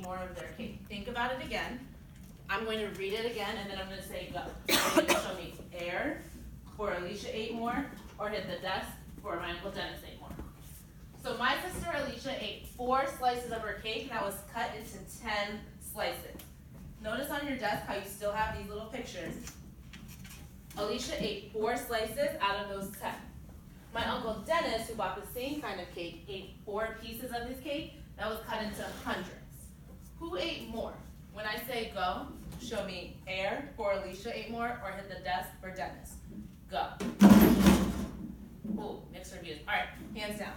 more of their cake. Think about it again. I'm going to read it again, and then I'm going to say go. So you can show me air for Alicia ate more, or hit the desk for my Uncle Dennis ate more. So my sister Alicia ate 4 slices of her cake, and that was cut into 10 slices. Notice on your desk how you still have these little pictures. Alicia ate 4 slices out of those 10. My Uncle Dennis, who bought the same kind of cake, ate 4 pieces of his cake that was cut into hundreds. Who ate more? When I say go, show me air for Alicia ate more, or hit the desk for Dennis. Go. Ooh, mixed reviews. All right, hands down.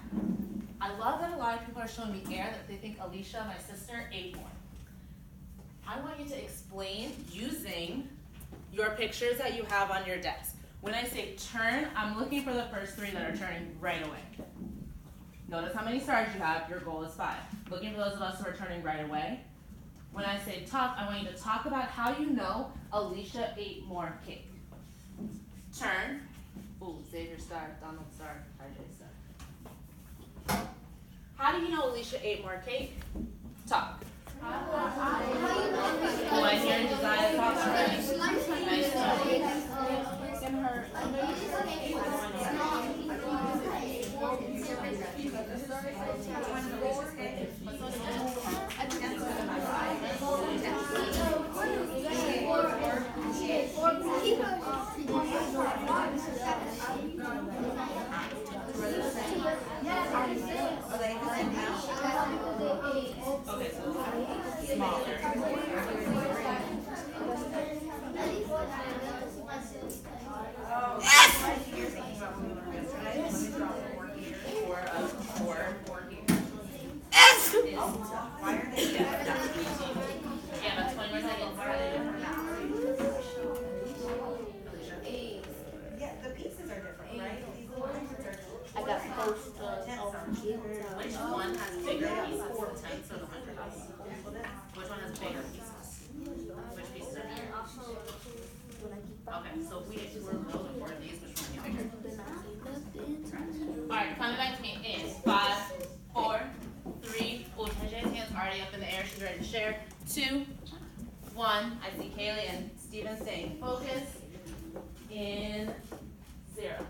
I love that a lot of people are showing me air, that they think Alicia, my sister, ate more. I want you to explain using your pictures that you have on your desk. When I say turn, I'm looking for the first 3 that are turning right away. Notice how many stars you have. Your goal is 5. Looking for those of us who are turning right away. When I say talk, I want you to talk about how you know Alicia ate more cake. Turn. Ooh, Xavier star, Donald star, RJ star. How do you know Alicia ate more cake? Talk. When you're in Josiah talk already. Nice job. Okay, so smaller. Why are they yeah, but 20 more seconds. Yeah, the pieces are different, right? These little pieces are different. I got post Which one has bigger pieces, the tenths or the hundredths? Which one has bigger pieces? Which pieces are bigger? Okay, so if we were those are 4 of these, which one are bigger? Alright, coming back to me in 5, 4, 3. Oh, Taja's hand's already up in the air. She's ready to share. 2, 1. I see Kaylee and Steven saying focus. In 0.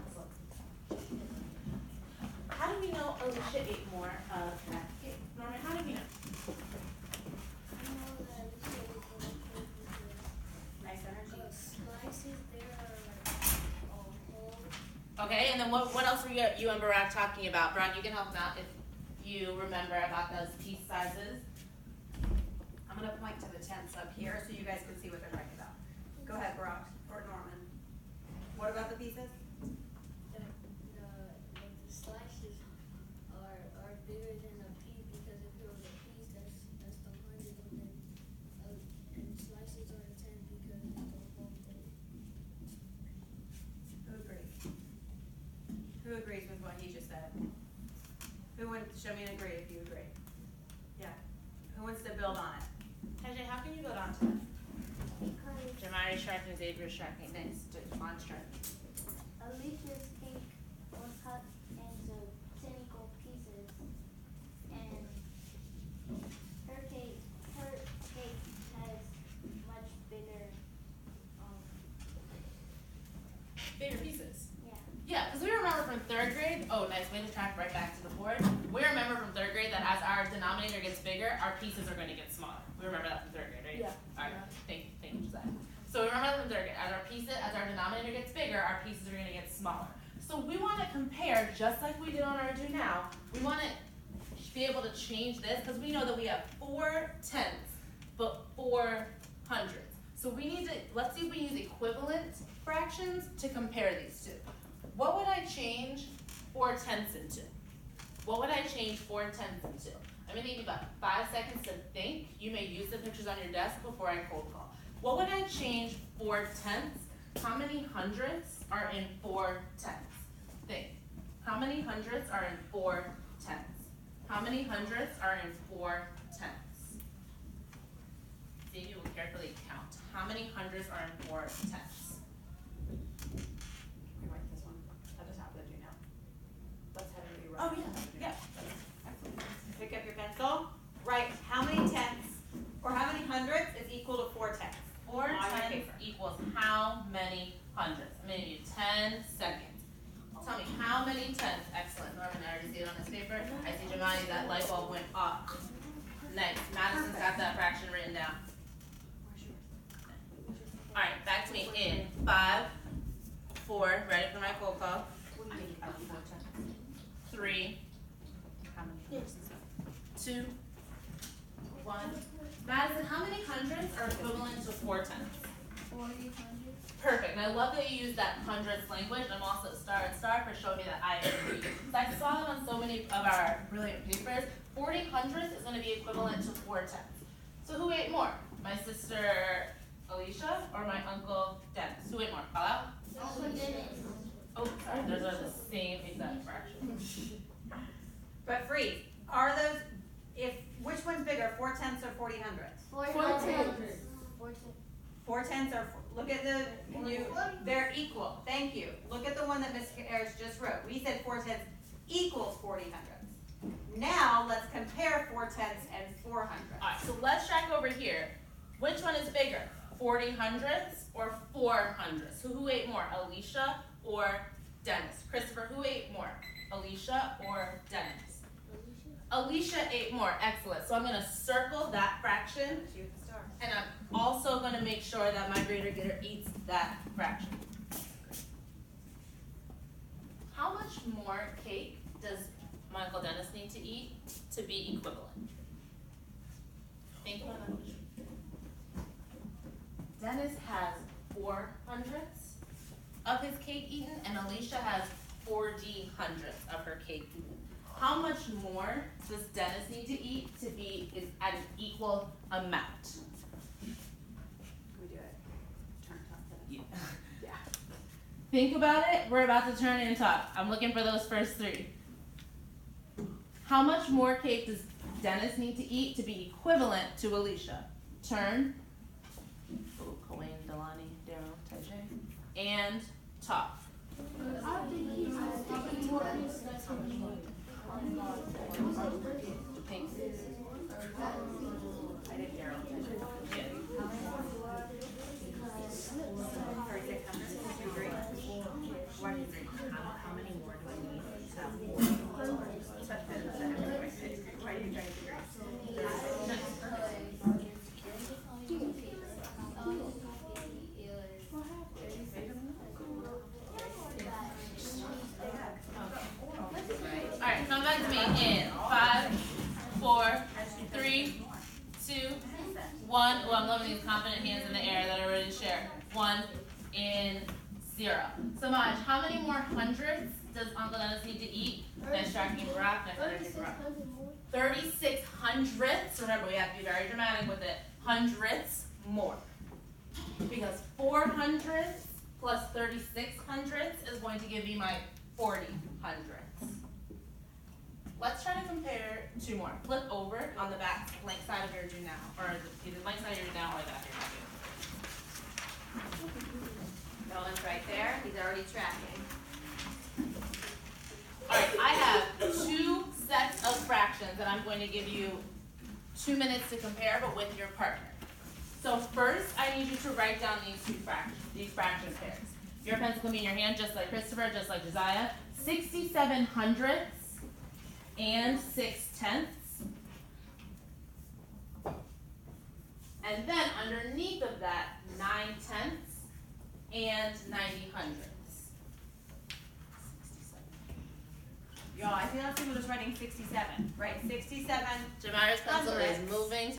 How do we know Alicia ate more of that cake? Norman, how do we know? Nice energy. Okay, and then what else were you and Barack talking about? Barack, you can help him out if you remember about those piece sizes. I'm going to point to the tenths up here so you guys can see what they're talking about. Go ahead, Barack or Norman. What about the pieces? The slices are bigger than a piece, because if it was a piece, that's the 100, and slices are 10 because it's the whole thing. Who agrees? Who agrees with what he just said? Who would show me an agree if you agree? Yeah. Who wants to build on it? Tajay, how can you build onto that? Jamari's sharpening, Xavier's sharpening. Nice. Devon's sharpening. Alicia's cake was cut into 10 equal pieces, and her cake has much bigger, Bigger pieces. yeah. Yeah, because we remember from 3rd grade. Oh, nice way to track right back to the board. We remember from 3rd grade that as our denominator gets bigger, our pieces are going to get smaller. We remember that from 3rd grade, right? Yeah. All right. Thank you, Josiah. So we remember that from 3rd grade. As our denominator gets bigger, our pieces are going to get smaller. So we want to compare just like we did on our do now. We want to be able to change this because we know that we have 4 tenths, but 4 hundredths. So we need to, let's see if we use equivalent fractions to compare these two. What would I change 4 tenths into? What would I change 4 tenths into? I'm going to give you about 5 seconds to think. You may use the pictures on your desk before I cold call. What would I change 4 tenths? How many hundredths are in 4 tenths? Think. How many hundredths are in 4 tenths? How many hundredths are in 4 tenths? See if you will carefully count. How many hundredths are in 4 tenths? Rewrite this one at the top of the do now. Let's have you rewrite. Oh yeah, yeah. Pick up your pencil. Write how many tenths I see Jamani, that light bulb went off. Nice, Madison's got that fraction written down. Alright, back to me in 5, 4, ready for my cold call. 3, 2, 1. Madison, how many hundreds are equivalent to 4 tenths? 40, 100. Perfect, and I love that you use that hundredths language. I'm also star and star for showing me that I agree. So I saw that on so many of our brilliant papers. 40 hundredths is going to be equivalent to 4 tenths. So who ate more? My sister Alicia or my uncle Dennis? Who ate more? Call out. Oh, sorry, those are the same exact fraction. But freeze, are those, which one's bigger, 4 tenths or 40 hundredths? 4 tenths or, look at they're equal, thank you. Look at the one that Ms. Harris just wrote. We said 4 tenths equals 40 hundredths. Now, let's compare 4 tenths and 4 hundredths. Alright, so let's track over here. Which one is bigger? 40 hundredths or 4 hundredths? Who ate more, Alicia or Dennis? Christopher, who ate more, Alicia or Dennis? Alicia ate more, excellent. So I'm gonna circle that fraction, Shoot the star. and I'm also gonna make sure that my grader getter eats that fraction. How much more cake does my Uncle Dennis need to eat to be equivalent? Think about that. Dennis has 4 hundredths of his cake eaten, and Alicia has 40 hundredths of her cake eaten. How much more does Dennis need to eat to be at an equal amount? Can we do it? Turn top to Yeah. Yeah. Think about it. We're about to turn and talk. I'm looking for those first 3. How much more cake does Dennis need to eat to be equivalent to Alicia? Turn. Oh, Cohen, Delani, Darrow, Tajay. And talk. Think. I did Daryl. Yeah. 36 hundredths, you agree? Why do you agree? How many more do I need to have 40? Why do you try to agree? Alright, come back to me in 5, 4, 3, 2, 1. Oh, I'm loving these confident hands in the air that are ready to share. 1 in 0. Samaj, how many more hundredths does Uncle Dennis need to eat? Nice tracking graph, nice tracking graph. 36 hundredths. Remember, we have to be very dramatic with it. Hundredths more. Because 4 hundredths plus 36 hundredths is going to give me my 40 hundredths. Let's try to compare 2 more. Flip over on the back blank side of your do now, or either blank side of your do now or that of your do. Nolan's right there, he's already tracking. Alright, I have 2 sets of fractions that I'm going to give you 2 minutes to compare, but with your partner. So first, I need you to write down these fraction pairs. Your pencil can be in your hand, just like Christopher, just like Josiah. 67 hundredths and 6 tenths. And then underneath of that, 9 tenths and 90 hundredths. Y'all, I see lots of people just writing 67, right? 67. Jamira's pencil is moving